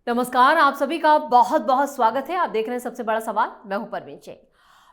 नमस्कार, आप सभी का बहुत बहुत स्वागत है। आप देख रहे हैं सबसे बड़ा सवाल। मैं हूं परवीन चेन।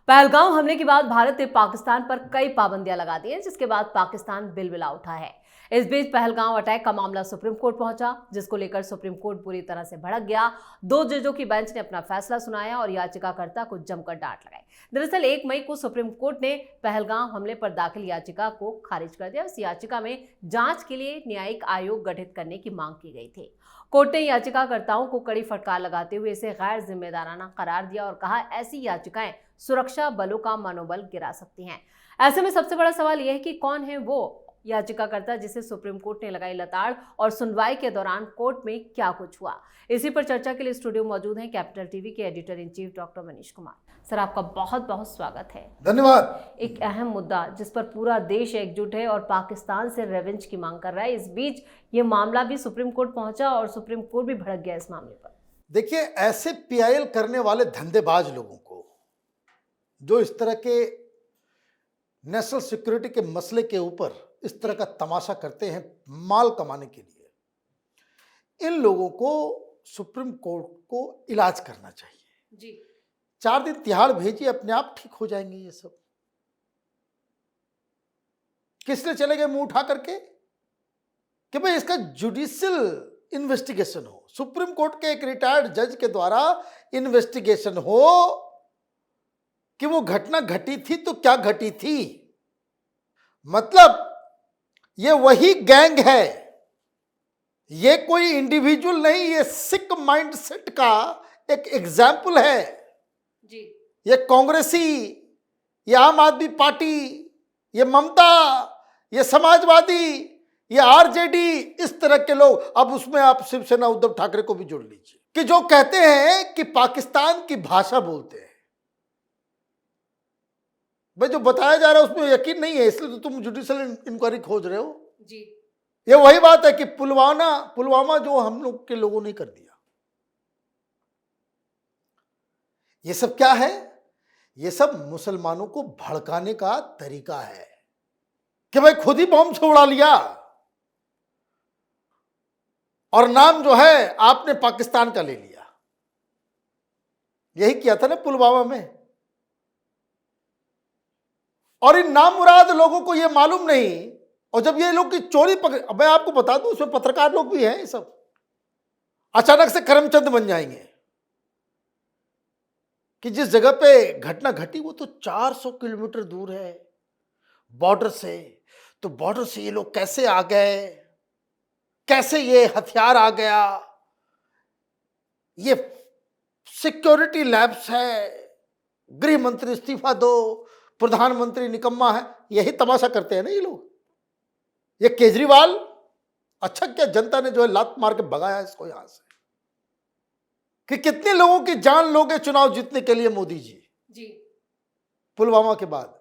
पहलगाम हमले के बाद भारत ने पाकिस्तान पर कई पाबंदियां लगा दी हैं, जिसके बाद पाकिस्तान बिलबिला उठा है। इस बीच पहलगाम अटैक का मामला सुप्रीम कोर्ट पहुंचा, जिसको लेकर सुप्रीम कोर्ट पूरी तरह से भड़क गया। 2 जजों की बेंच ने अपना फैसला सुनाया और याचिकाकर्ता को जमकर डांट लगाई। दरअसल 1 मई को सुप्रीम कोर्ट ने पहलगाम हमले पर दाखिल याचिका को खारिज कर दिया। इस याचिका में जांच के लिए न्यायिक आयोग गठित करने की मांग की गई थी। कोर्ट ने याचिकाकर्ताओं को कड़ी फटकार लगाते हुए इसे गैर जिम्मेदाराना करार दिया और कहा, ऐसी याचिकाएं सुरक्षा बलों का मनोबल गिरा सकती हैं। ऐसे में सबसे बड़ा सवाल यह है कि कौन है वो याचिकाकर्ता जिसे सुप्रीम कोर्ट ने लगाई लताड़ और सुनवाई के दौरान कोर्ट में क्या कुछ हुआ। इसी पर चर्चा के लिए स्टूडियो मौजूद हैं कैपिटल टीवी के editor in chief doctor Manish Kumar. Sir, आपका बहुत बहुत स्वागत है। धन्यवाद। एक अहम मुद्दा जिस पर पूरा देश एकजुट है और पाकिस्तान से रेवेंज की मांग कर रहा है, इस बीच ये मामला भी सुप्रीम कोर्ट पहुंचा और सुप्रीम कोर्ट भी भड़क गया इस मामले पर। देखिए, ऐसे पीआईएल करने वाले धंधेबाज लोगों को, जो इस तरह के नेशनल सिक्योरिटी के मसले के ऊपर इस तरह का तमाशा करते हैं माल कमाने के लिए, इन लोगों को सुप्रीम कोर्ट को इलाज करना चाहिए जी। 4 दिन तिहाड़ भेजिए, अपने आप ठीक हो जाएंगे ये सब। किस लिए चले गए मुंह उठा करके कि भाई इसका जुडिशियल इन्वेस्टिगेशन हो, सुप्रीम कोर्ट के एक रिटायर्ड जज के द्वारा इन्वेस्टिगेशन हो कि वो घटना घटी थी तो क्या घटी थी। मतलब ये वही गैंग है, ये कोई इंडिविजुअल नहीं, ये सिक माइंडसेट का एक एग्जाम्पल है जी। ये कांग्रेसी, ये आम आदमी पार्टी, ये ममता, ये समाजवादी, ये आरजेडी, इस तरह के लोग, अब उसमें आप शिवसेना उद्धव ठाकरे को भी जोड़ लीजिए, कि जो कहते हैं कि पाकिस्तान की भाषा बोलते हैं। भाई, जो बताया जा रहा है उसमें यकीन नहीं है, इसलिए तो तुम जुडिशियल इंक्वायरी खोज रहे हो। जी। ये वही बात है कि पुलवामा जो हम लोग के लोगों ने कर दिया, ये सब क्या है? ये सब मुसलमानों को भड़काने का तरीका है कि भाई खुद ही बॉम्ब से उड़ा लिया और नाम जो है आपने पाकिस्तान का ले लिया। यही किया था ना पुलवामा में। और इन नामुराद लोगों को यह मालूम नहीं, और जब ये लोग की चोरी पकड़, मैं आपको बता दूं उसमें पत्रकार लोग भी हैं, ये सब अचानक से करमचंद बन जाएंगे कि जिस जगह पे घटना घटी वो तो 400 किलोमीटर दूर है बॉर्डर से। तो बॉर्डर से ये लोग कैसे आ गए, कैसे ये हथियार आ गया, ये सिक्योरिटी लैब्स है, गृह मंत्री इस्तीफा दो, प्रधानमंत्री निकम्मा है, यही तमाशा करते हैं ना ये लोग। ये केजरीवाल, अच्छा क्या जनता ने जो है लात मार के भगाया इसको यहां से, कि कितने लोगों की जान लोगे चुनाव जीतने के लिए मोदी जी पुलवामा के बाद।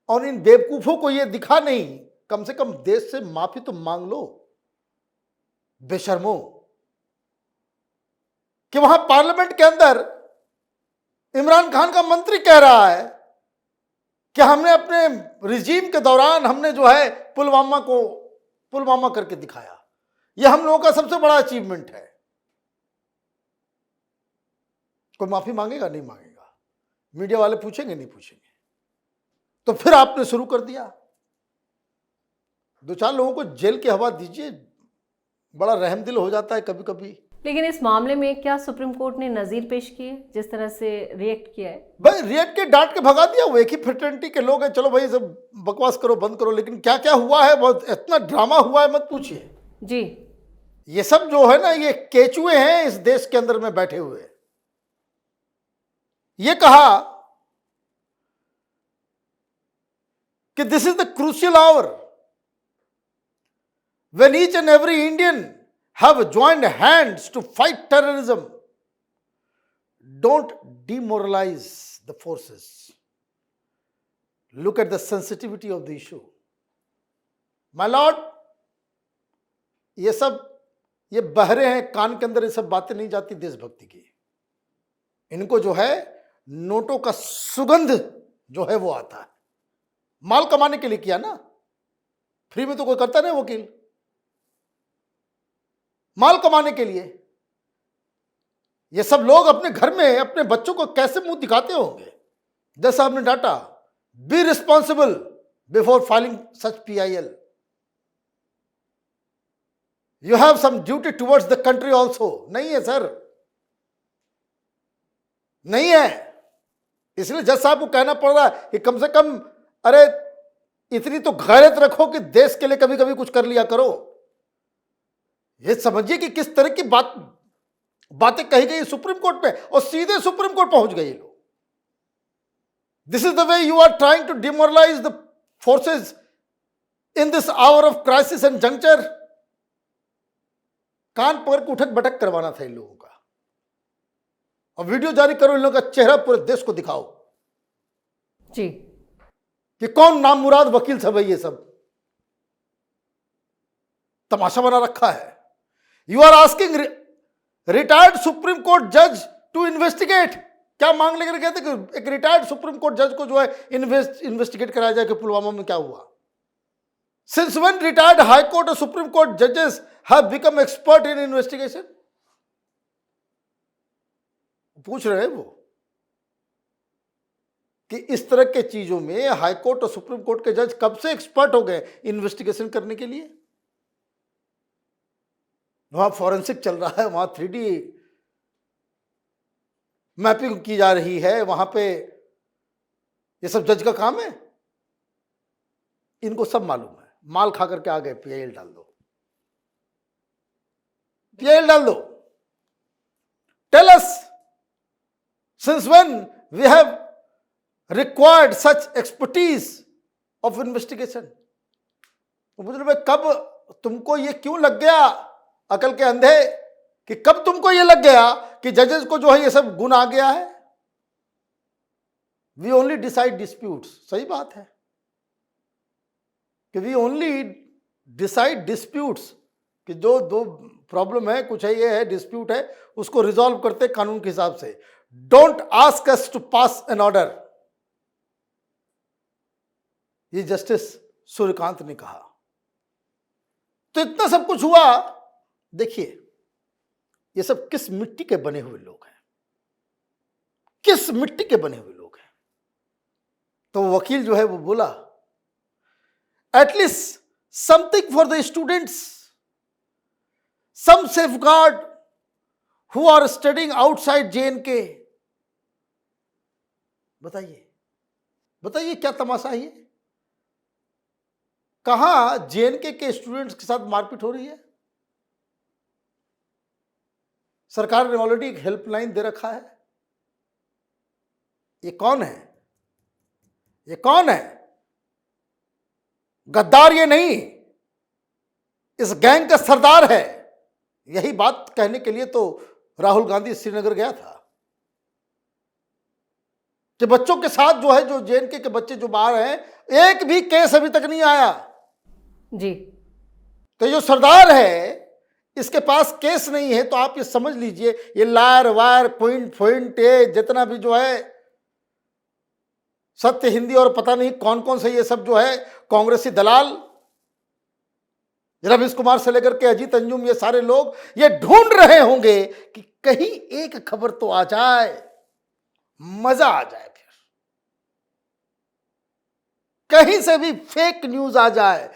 और इन बेवकूफों को यह दिखा नहीं, कम से कम देश से माफी तो मांग लो बेशर्मो, कि वहां पार्लियामेंट के अंदर इमरान खान का मंत्री कह रहा है कि हमने अपने रिजीम के दौरान हमने जो है पुलवामा करके दिखाया। यह हम लोगों का सबसे बड़ा अचीवमेंट है। कोई माफी मांगेगा? नहीं मांगेगा। मीडिया वाले पूछेंगे? नहीं पूछेंगे। तो फिर आपने शुरू कर दिया। 2-4 लोगों को जेल की हवा दीजिए, बड़ा रहमदिल हो जाता है कभी कभी। लेकिन इस मामले में क्या सुप्रीम कोर्ट ने नजीर पेश किए, जिस तरह से रिएक्ट किया है? भाई रिएक्ट के डांट के भगा दिया। वो एक ही फ्रेटर्निटी के लोग हैं, चलो भाई सब बकवास करो, बंद करो। लेकिन क्या क्या हुआ है, बहुत इतना ड्रामा हुआ है मत पूछिए जी। ये सब जो है ना, ये केचुए हैं इस देश के अंदर में बैठे हुए। ये कहा कि this is the crucial hour when each and every Indian have joined hands to fight terrorism. Don't demoralize the forces. Look at the sensitivity of the issue. My lord, ये बहरे हैं, कान के अंदर ये सब बातें नहीं जाती देशभक्ति की। इनको जो है नोटों का सुगंध जो है वो आता है। माल कमाने के लिए किया ना, फ्री में तो कोई करता नहीं वकील, माल कमाने के लिए। ये सब लोग अपने घर में अपने बच्चों को कैसे मुंह दिखाते होंगे? जैसा आपने data, be responsible before filing such PIL. You have some duty towards the country also. नहीं है सर, नहीं है. इसलिए जज साहब को कहना पड़ रहा है कि कम से कम अरे इतनी तो गैरत रखो कि देश के लिए कभी कभी कुछ कर लिया करो. ये समझिए कि किस तरह की बातें कही गई सुप्रीम कोर्ट में, और सीधे सुप्रीम कोर्ट पहुंच गए ये लोग. This is the way you are trying to demoralise the forces in this hour of crisis and juncture. कान पकड़ के उठक बैठक करवाना था इन लोगों का, और वीडियो जारी करो, इन लोगों का चेहरा पूरे देश को दिखाओ जी कि कौन नामुराद वकील था भाई. ये सब तमाशा बना रखा है. You are asking retired supreme court जज टू इन्वेस्टिगेट. क्या मांग लेकर कहते कि एक रिटायर्ड सुप्रीम कोर्ट जज को जो है इन्वेस्टिगेट कराया जाए कि पुलवामा में क्या हुआ. Since when retired high court और सुप्रीम कोर्ट जजेस have become expert in investigation? पूछ रहे हैं वो कि इस तरह के चीजों में हाई कोर्ट और सुप्रीम कोर्ट के जज कब से एक्सपर्ट हो गए इन्वेस्टिगेशन करने के लिए. वहां फॉरेंसिक चल रहा है, वहां 3D मैपिंग की जा रही है, वहां पे ये सब जज का काम है. इनको सब मालूम है. माल खा करके आ गए, PIL डाल दो, PIL डाल दो. Tell us since when we have required such expertise of investigation. मुझे भाई कब तुमको ये क्यों लग गया अकल के अंधे कि कब तुमको ये लग गया कि जजेस को जो है ये सब गुण आ गया है. We only decide disputes. सही बात है कि वी ओनली डिसाइड डिस्प्यूट्स, कि जो दो प्रॉब्लम है, कुछ है, ये है डिस्प्यूट है, उसको रिजॉल्व करते कानून के हिसाब से. Don't ask us to pass an order. ये जस्टिस सूर्यकांत ने कहा. तो इतना सब कुछ हुआ. देखिए ये सब किस मिट्टी के बने हुए लोग हैं, किस मिट्टी के बने हुए लोग हैं. तो वकील जो है वो बोला at least something for the students, some safeguard who are studying outside JNK. बताइए बताइए क्या तमाशा है ये. कहां JNK के स्टूडेंट्स के साथ मारपीट हो रही है. सरकार ने ऑलरेडी एक हेल्पलाइन दे रखा है. ये कौन है, ये कौन है? गद्दार ये नहीं, इस गैंग का सरदार है. यही बात कहने के लिए तो राहुल गांधी श्रीनगर गया था कि बच्चों के साथ जो है, जो JNK के बच्चे जो बाहर हैं, एक भी केस अभी तक नहीं आया जी. तो जो सरदार है इसके पास केस नहीं है. तो आप ये समझ लीजिए, ये लायर वायर पॉइंट ये जितना भी जो है सत्य हिंदी और पता नहीं कौन कौन से ये सब जो है कांग्रेसी दलाल, रवीश कुमार से लेकर के अजीत अंजुम, ये सारे लोग ये ढूंढ रहे होंगे कि कहीं एक खबर तो आ जाए, मजा आ जाए, फिर कहीं से भी फेक न्यूज आ जाए,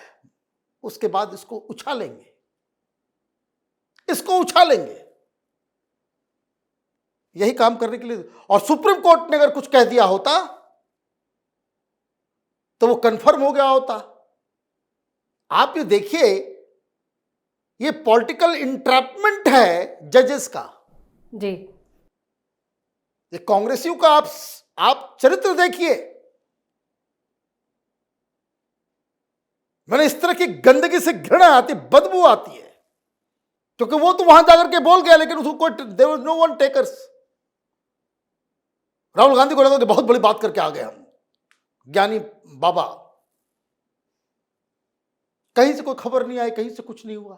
उसके बाद इसको उछालेंगे, इसको उछालेंगे. यही काम करने के लिए. और सुप्रीम कोर्ट ने अगर कुछ कह दिया होता तो वो कंफर्म हो गया होता. आप ये देखिए, ये पॉलिटिकल इंट्रैपमेंट है जजेस का जी. ये कांग्रेसियों का आप चरित्र देखिए. मैंने इस तरह की गंदगी से घृणा आती, बदबू आती है, क्योंकि वो तो वहां जाकर के बोल गया, लेकिन उसको कोई there was no one takers. Rahul Gandhi को लगा कि बहुत बड़ी बात करके आ गए हम, ज्ञानी बाबा. कहीं से कोई खबर नहीं आई, कहीं से कुछ नहीं हुआ.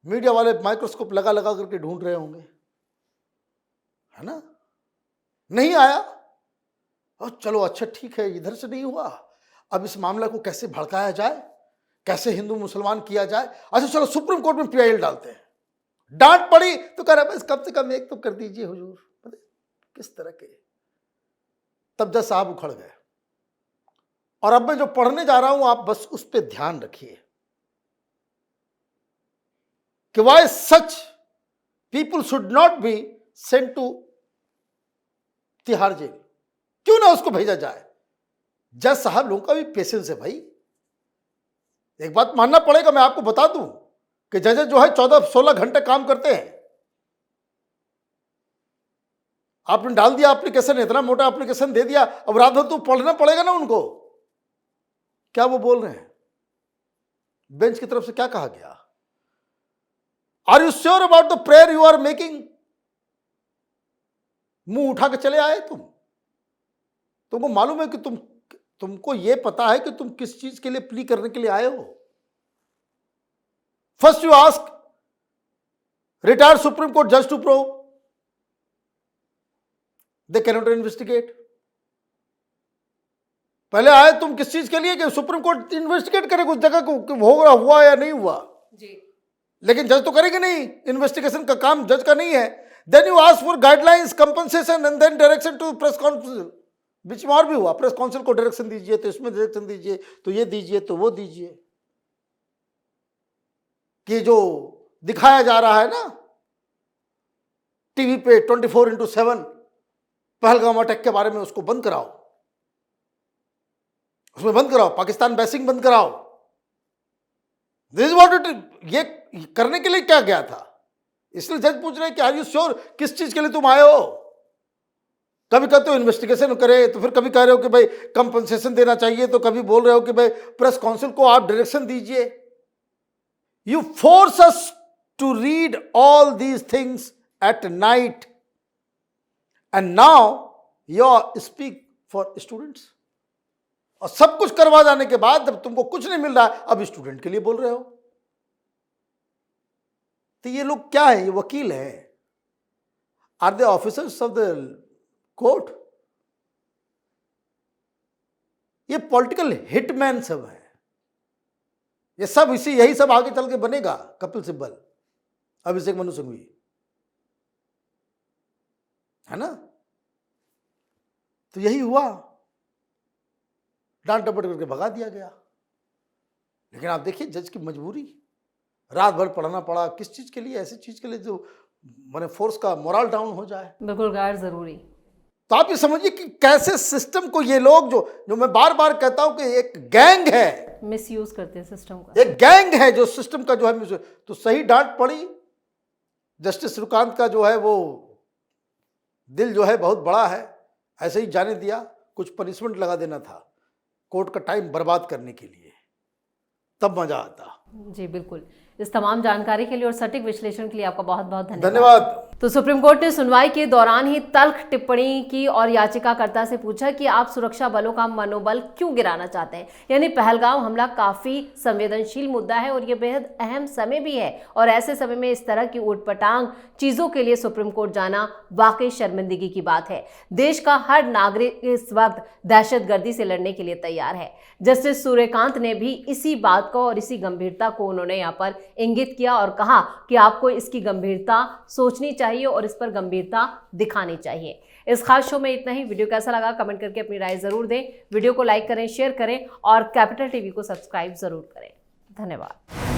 मीडिया वाले माइक्रोस्कोप लगा लगा करके ढूंढ रहे होंगे, है ना. नहीं आया, और चलो अच्छा ठीक है, इधर से नहीं हुआ, अब इस मामला को कैसे भड़काया जाए, कैसे हिंदू मुसलमान किया जाए. अच्छा चलो सुप्रीम कोर्ट में PIL डालते हैं, डांट पड़ी तो कह रहा बस कम से कम एक तो कर दीजिए हुजूर। मतलब किस तरह के। तब जज साहब उखड़ गए। और अब मैं जो पढ़ने जा रहा हूं आप बस उस पर ध्यान रखिए कि why such people should not be sent to Tihar jail, क्यों ना उसको भेजा जाए। जज साहब लोगों का भी पेशेंस है भाई, एक बात मानना पड़ेगा। मैं आपको बता दूं कि जजेस जो है 14-16 घंटे काम करते हैं। आपने डाल दिया एप्लीकेशन, इतना मोटा एप्लीकेशन दे दिया, अब रात भर तो पढ़ना पड़ेगा ना उनको। क्या वो बोल रहे हैं? बेंच की तरफ से क्या कहा गया? Are you sure about the prayer you are making? मुंह उठा के चले आए तुमको मालूम है कि तुमको यह पता है कि तुम किस चीज के लिए प्ली करने के लिए आए हो? First you ask retired supreme court जज to prove they cannot investigate. पहले आए तुम किस चीज के लिए कि सुप्रीम कोर्ट इन्वेस्टिगेट करे उस जगह को कि हुआ या नहीं हुआ जी। लेकिन जज तो करेंगे नहीं, इन्वेस्टिगेशन का काम जज का नहीं है। Then you ask for guidelines, compensation and then direction to press council. बीच में और भी हुआ, प्रेस काउंसिल को डायरेक्शन दीजिए तो इसमें डायरेक्शन दीजिए, तो ये दीजिए तो वो दीजिए। कि जो दिखाया जा रहा है ना टीवी पे 24/7 पहलगाम अटैक के बारे में, उसको बंद कराओ, उसमें बंद कराओ, पाकिस्तान बेसिंग बंद कराओ। This is what it. ये करने के लिए क्या गया था? इसलिए जज पूछ रहे हैं कि आर यू श्योर किस चीज के लिए तुम आए हो? कभी कहते हो इन्वेस्टिगेशन करे, तो फिर कभी कह रहे हो कि भाई कंपनसेशन देना चाहिए, तो कभी बोल रहे हो कि भाई प्रेस काउंसिल को आप डायरेक्शन दीजिए। You force us to read all these things at night and now you speak for students. और सब कुछ करवा जाने के बाद जब तुमको कुछ नहीं मिल रहा है, अब स्टूडेंट के लिए बोल रहे हो। तो ये लोग क्या है? ये वकील है? Are they officers of the court? ये पॉलिटिकल हिटमैन सब है। ये सब यही सब आगे चल के बनेगा। कपिल सिब्बल, अभिषेक मनु सिंघवी, है ना? तो यही हुआ, डांट डपट करके भगा दिया गया। लेकिन आप देखिए जज की मजबूरी, रात भर पढ़ना पड़ा। किस चीज के लिए? ऐसी चीज के लिए जो माने फोर्स का मोरल डाउन हो जाए। बिल्कुल गैर जरूरी। तो आप ये समझिए कि कैसे सिस्टम को ये लोग जो मैं बार बार कहता हूं कि एक गैंग है, मिसयूज करते हैं सिस्टम का। एक गैंग है जो सिस्टम का जो है। तो सही डांट पड़ी। जस्टिस श्रीकांत का जो है वो दिल जो है बहुत बड़ा है, ऐसे ही जाने दिया। कुछ पनिशमेंट लगा देना था कोर्ट का टाइम बर्बाद करने के लिए, तब मजा आता। जी बिल्कुल। इस तमाम जानकारी के लिए और सटीक विश्लेषण के लिए आपका बहुत बहुत धन्यवाद। तो सुप्रीम कोर्ट ने सुनवाई के दौरान ही तल्ख टिप्पणी की और याचिकाकर्ता से पूछा कि आप सुरक्षा बलों का मनोबल क्यों गिराना चाहते हैं। यानी पहलगाम हमला काफी संवेदनशील मुद्दा है और यह बेहद अहम समय भी है, और ऐसे समय में इस तरह की ऊटपटांग चीजों के लिए सुप्रीम कोर्ट जाना वाकई शर्मिंदगी की बात है। देश का हर नागरिक इस वक्त दहशतगर्दी से लड़ने के लिए तैयार है। जस्टिस सूर्यकांत ने भी इसी बात को और इसी गंभीरता को उन्होंने यहाँ पर इंगित किया और कहा कि आपको इसकी गंभीरता सोचनी चाहिए और इस पर गंभीरता दिखानी चाहिए। इस खास शो में इतना ही। वीडियो कैसा लगा कमेंट करके अपनी राय जरूर दें। वीडियो को लाइक करें, शेयर करें और कैपिटल टीवी को सब्सक्राइब जरूर करें। धन्यवाद।